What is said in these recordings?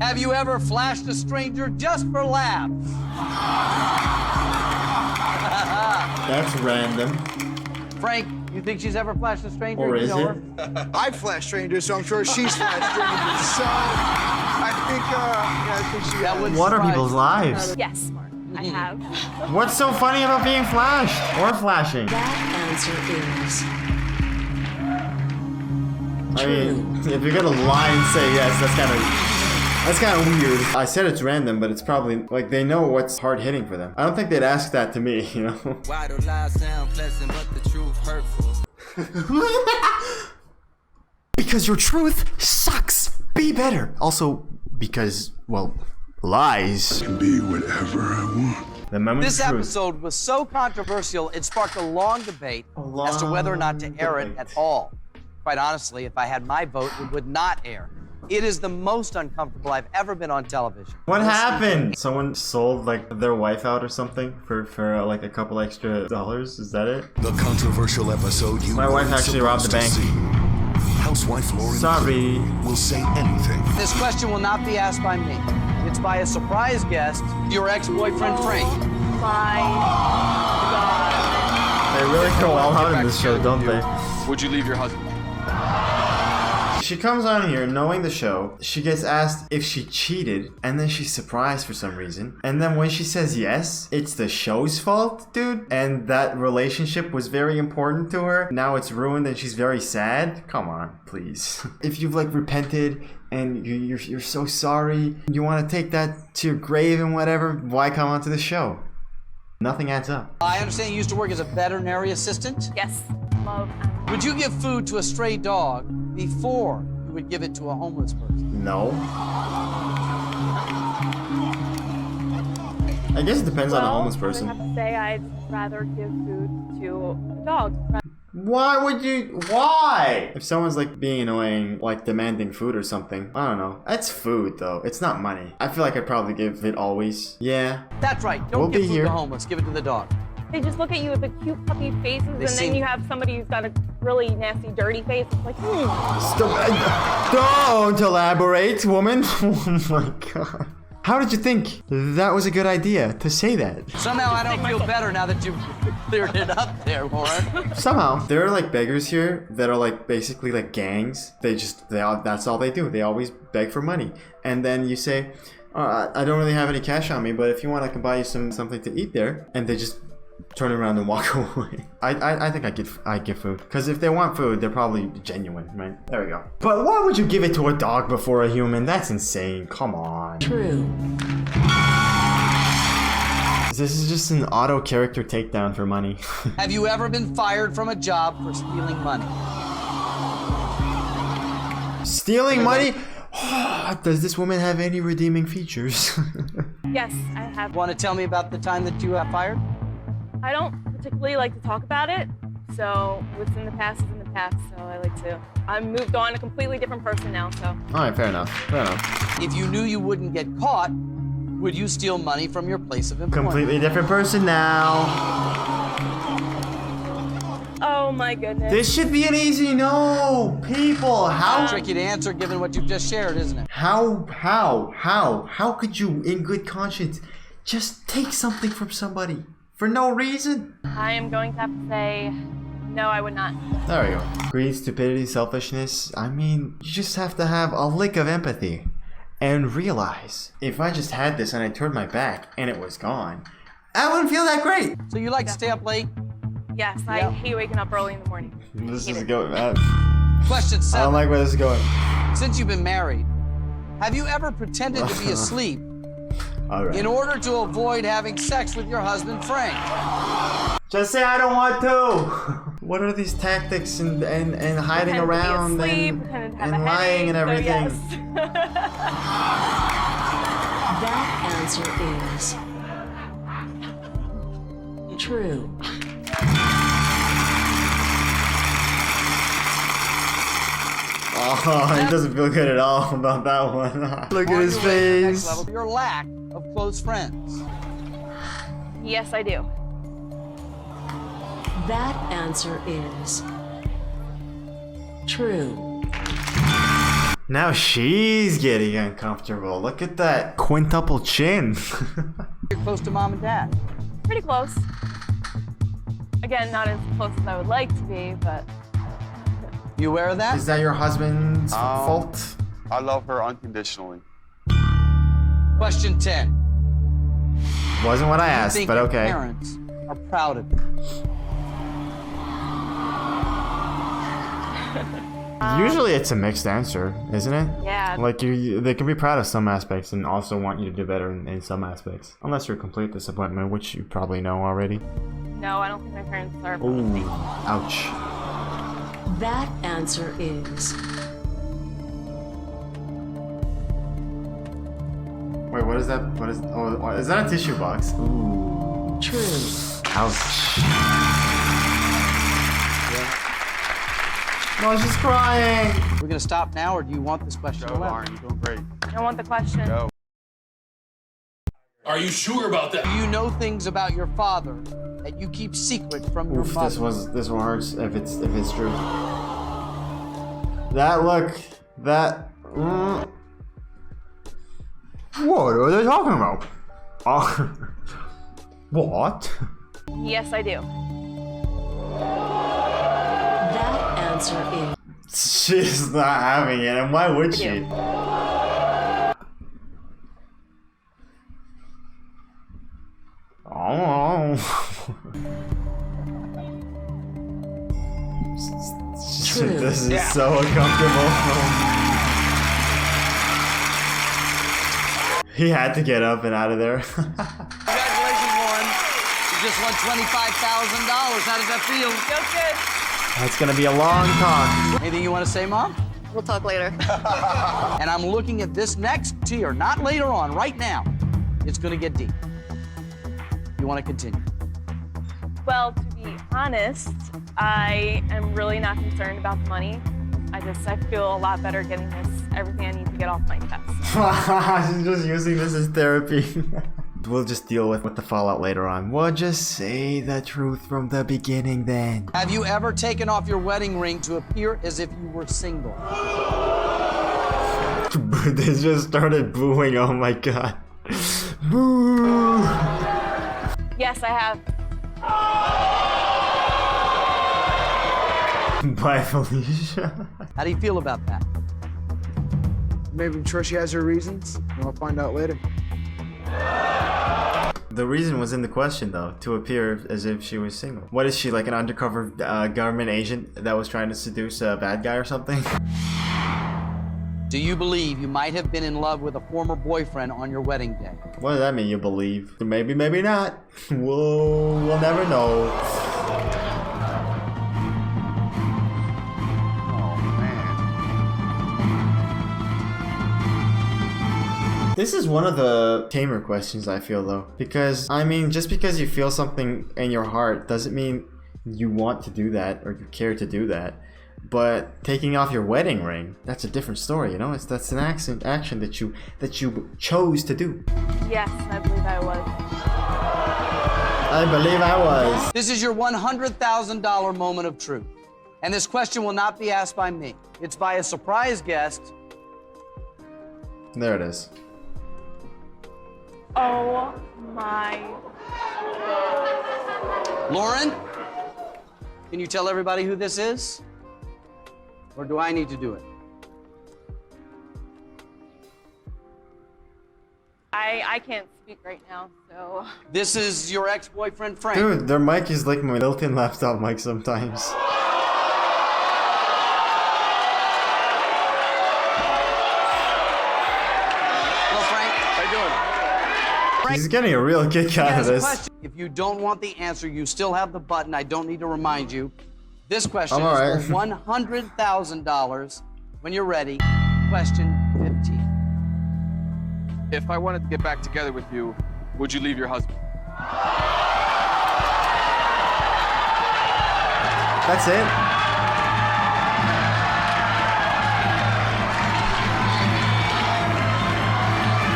Have you ever flashed a stranger just for laughs? That's random. Frank, you think she's ever flashed a stranger? Or You is know it? her? I've flashed strangers, so I'm sure she's flashed strangers. So I think she. That would What are surprise people's you. lives? Yes, Mark, I have. What's so funny about being flashed or flashing? That answer is I mean, if you're gonna lie and say yes, that's kind of weird. I said it's random, but it's probably like they know what's hard hitting for them. I don't think they'd ask that to me, you know. Why do lies sound pleasant, but the truth hurtful? Because your truth sucks. Be better. Also, because, well, lies can be whatever I want. The moment This of truth. episode was so controversial, it sparked a long debate as to whether or not to air it at all. Quite honestly, if I had my vote, it would not air. It is the most uncomfortable I've ever been on television. What happened? Someone sold like their wife out or something for like a couple extra dollars. Is that it? The controversial episode you My wife weren't actually robbed the supposed to bank. see. Housewife Lauren Sorry. will say anything. This question will not be asked by me. It's by a surprise guest, your ex-boyfriend Frank. My God. They really go all out in this show, don't they? Would you leave your husband? She comes on here knowing the show. She gets asked if she cheated, and then she's surprised for some reason. And then when she says yes, it's the show's fault, dude. And that relationship was very important to her. Now it's ruined and she's very sad. Come on, please. If you've like repented and you're so sorry, you want to take that to your grave and whatever, why come onto the show? Nothing adds up. I understand you used to work as a veterinary assistant. Yes, love. Would you give food to a stray dog before you would give it to a homeless person? No. I guess it depends on the homeless person. I would have to say I'd rather give food to a dog. Why would you? Why? If someone's like being annoying, like demanding food or something, I don't know. That's food though. It's not money. I feel like I'd probably give it always. Yeah. That's right. Don't We'll give be food here. to homeless. Give it to the dog. They just look at you with the cute puppy faces, and seem- then you have somebody who's got a really nasty, dirty face. It's like, Don't elaborate, woman. Oh my god. How did you think that was a good idea to say that? Somehow I don't feel better now that you've cleared it up there, Lauren. Somehow. There are like beggars here that are like basically like gangs. That's all they do. They always beg for money. And then you say, I don't really have any cash on me, but if you want, I can buy you something to eat there. And they just turn around and walk away. I think I give food. Because if they want food, they're probably genuine, right? There we go. But why would you give it to a dog before a human? That's insane. Come on. true. This is just an auto character takedown for money. Have you ever been fired from a job for stealing money? Stealing money? Does this woman have any redeeming features? yes, I have. Want to tell me about the time that you got fired? I don't particularly like to talk about it, so what's in the past is in the past, so I like to. I'm moved on, a completely different person now, so. Alright, fair enough. Fair enough. If you knew you wouldn't get caught, would you steal money from your place of employment? Completely different person now. Oh my goodness. This should be an easy no. People, how Tricky to answer given what you've just shared, isn't it? how could you in good conscience just take something from somebody for no reason? I am going to have to say, no, I would not. There we go. Greed, stupidity, selfishness. I mean, you just have to have a lick of empathy and realize if I just had this and I turned my back and it was gone, I wouldn't feel that great. So you like to stay up late? Yes, I hate waking up early in the morning. This Hate is it. going. Question I 7. don't like where this is going. Since you've been married, have you ever pretended to be asleep All right. in order to avoid having sex with your husband, Frank? Just say I don't want to. What are these tactics and hiding Pretend to be around asleep, and pretend to have a lying and headache, so everything? yes. That answer is true. Oh, he doesn't feel good at all about that one. Look at his On your way to the next face. level, your lack of close friends. Yes, I do. That answer is true. Now she's getting uncomfortable. Look at that quintuple chin. You're close to mom and dad. Pretty close. Again, not as close as I would like to be, but You aware of that? Is that your husband's fault? I love her unconditionally. Question 10. Wasn't what I Do you asked, think but your okay. parents are proud of you? Usually it's a mixed answer, isn't it? yeah. Like they can be proud of some aspects and also want you to do better in some aspects. Unless you're a complete disappointment, which you probably know already. No, I don't think my parents are proud of me. Ooh, ouch. That answer is Wait, what is that? What is? Oh, is that a tissue box? Ooh, true. ouch. No, she's crying. We're gonna stop now, or do you want this question Go, to Lauren, you're doing great. I want the question. Go. Are you sure about that? Do you know things about your father that you keep secret from your Oof, mother? this one hurts if it's true. That look, that. What are they talking about? Oh, what? Yes, I do. That answer is She's not having it, and why would she? do. Oh. True. This is so uncomfortable. He had to get up and out of there. Congratulations, Lauren. You just won $25,000. How does that feel? Feels good. That's gonna be a long talk. Anything you want to say, Mom? We'll talk later. And I'm looking at this next tier, not later on, right now. It's gonna get deep. You want to continue? Well, to be honest, I am really not concerned about the money. I feel a lot better getting everything I need to get off my chest. She's just using this as therapy. We'll just deal with the fallout later on. We'll just say the truth from the beginning then. Have you ever taken off your wedding ring to appear as if you were single? They just started booing, oh my god. Boo! Yes, I have. Bye, Felicia. How do you feel about that? Maybe I'm sure she has her reasons. We'll find out later. The reason was in the question, though, to appear as if she was single. What is she, like an undercover government agent that was trying to seduce a bad guy or something? Do you believe you might have been in love with a former boyfriend on your wedding day? What does that mean, you believe? Maybe, maybe not. We'll never know. Oh, man. This is one of the tamer questions, I feel, though. Because, I mean, just because you feel something in your heart doesn't mean you want to do that or you care to do that. But taking off your wedding ring, that's a different story, you know? That's an action that you chose to do. Yes, I believe I was. I believe I was. This is your $100,000 moment of truth. And this question will not be asked by me. It's by a surprise guest. There it is. Oh my. Lauren, can you tell everybody who this is? Or do I need to do it? I can't speak right now, so. This is your ex-boyfriend, Frank. Dude, their mic is like my built-in laptop mic sometimes. Hello, Frank. How you doing? He's getting a real kick out of Yes, this. question. If you don't want the answer, you still have the button. I don't need to remind you. This question I'm all right. is for $100,000. When you're ready, question 15. If I wanted to get back together with you, would you leave your husband? That's it.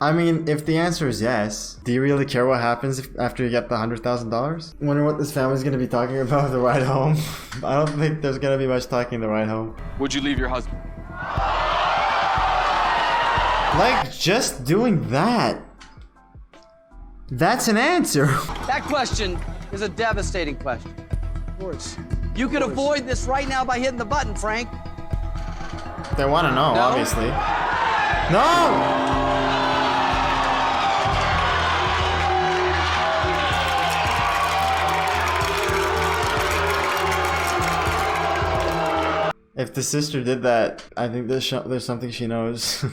I mean, if the answer is yes, do you really care what happens after you get the $100,000? Wonder what this family's gonna be talking about the ride home. I don't think there's gonna be much talking the ride home. Would you leave your husband? Like, just doing that. That's an answer. That question is a devastating question. Of course. You could avoid this right now by hitting the button, Frank. They want to know, No? obviously. No! If the sister did that, I think there's something she knows.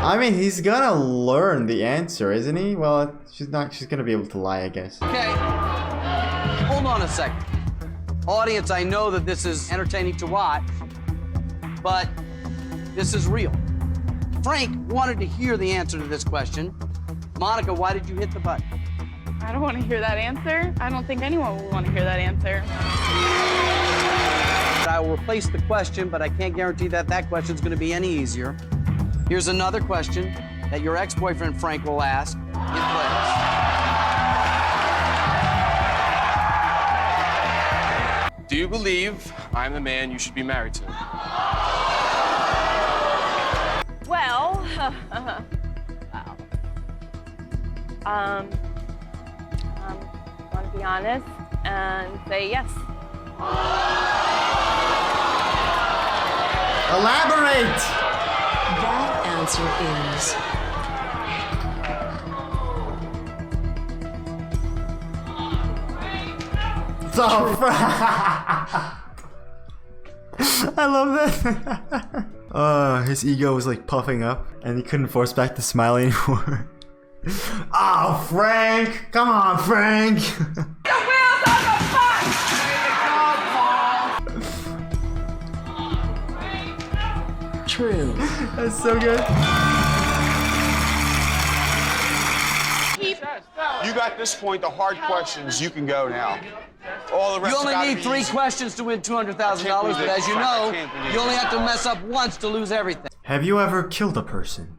I mean, he's gonna learn the answer, isn't he? Well, she's gonna be able to lie, I guess. Okay, hold on a second. Audience, I know that this is entertaining to watch, but this is real. Frank wanted to hear the answer to this question. Monica, why did you hit the button? I don't want to hear that answer. I don't think anyone will want to hear that answer. I will replace the question, but I can't guarantee that that question's going to be any easier. Here's another question that your ex-boyfriend Frank will ask. It plays. Do you believe I'm the man you should be married to? Well, I want to be honest and say yes. Elaborate! That answer is So I love that. His ego was like puffing up and he couldn't force back the smile anymore. Oh, Frank! Come on, Frank! true. That's so good. You got this point, the hard questions, you can go now. All the rest You only gotta need be 3 easy. questions to win $200,000, but as you know, you only have to mess up once to lose everything. Have you ever killed a person?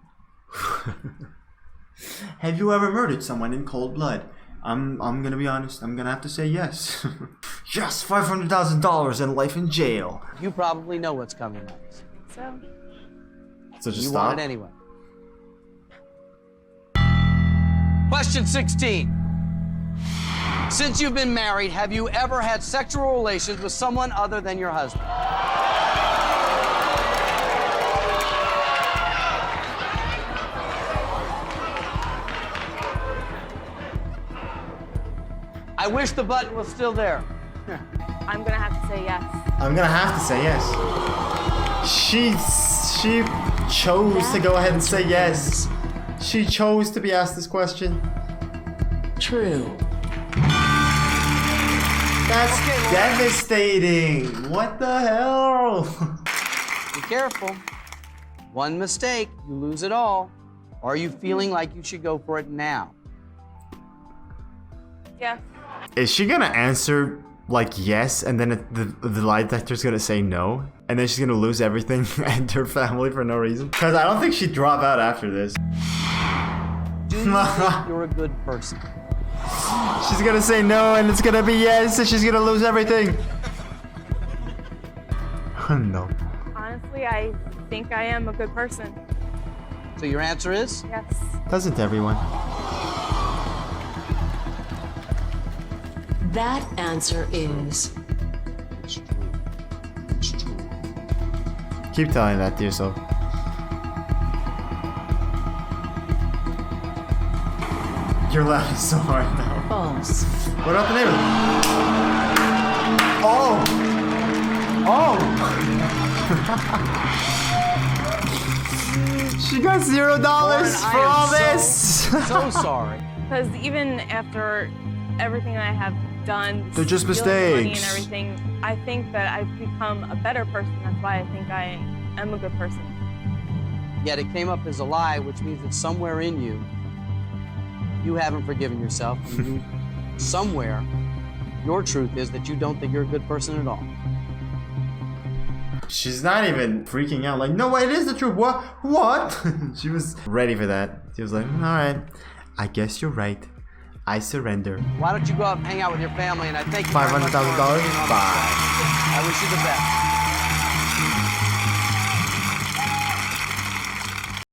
Have you ever murdered someone in cold blood? I'm gonna be honest, I'm gonna have to say yes. Yes, $500,000 and life in jail. You probably know what's coming next. So just You stop. want it anyway. Question 16. Since you've been married, have you ever had sexual relations with someone other than your husband? I wish the button was still there. I'm gonna have to say yes. I'm gonna have to say yes. She chose to go ahead and say yes. She chose to be asked this question. True. That's devastating. What the hell? Be careful. One mistake, you lose it all. Or are you feeling like you should go for it now? Yes. Is she gonna answer like yes, and then the lie detector's gonna say no, and then she's gonna lose everything and her family for no reason? Because I don't think she'd drop out after this. Do you think you're a good person? She's gonna say no, and it's gonna be yes, and she's gonna lose everything. No. Honestly, I think I am a good person. So your answer is? Yes. Doesn't everyone? That answer is Keep telling that to yourself. You're laughing so hard now. false. What about the neighbor? Oh! Oh! She got $0 Lauren, for all this! So sorry. Because even after everything I have done, They're just stealing money mistakes. and everything, I think that I've become a better person. That's why I think I am a good person. Yet it came up as a lie, which means that somewhere in you, you haven't forgiven yourself. And you, somewhere, your truth is that you don't think you're a good person at all. She's not even freaking out, like, no, it is the truth. What? What? She was ready for that. She was like, all right, I guess you're right. I surrender. Why don't you go out and hang out with your family, and I thank you very much $500,000? for being on the show. Bye. I wish you the best.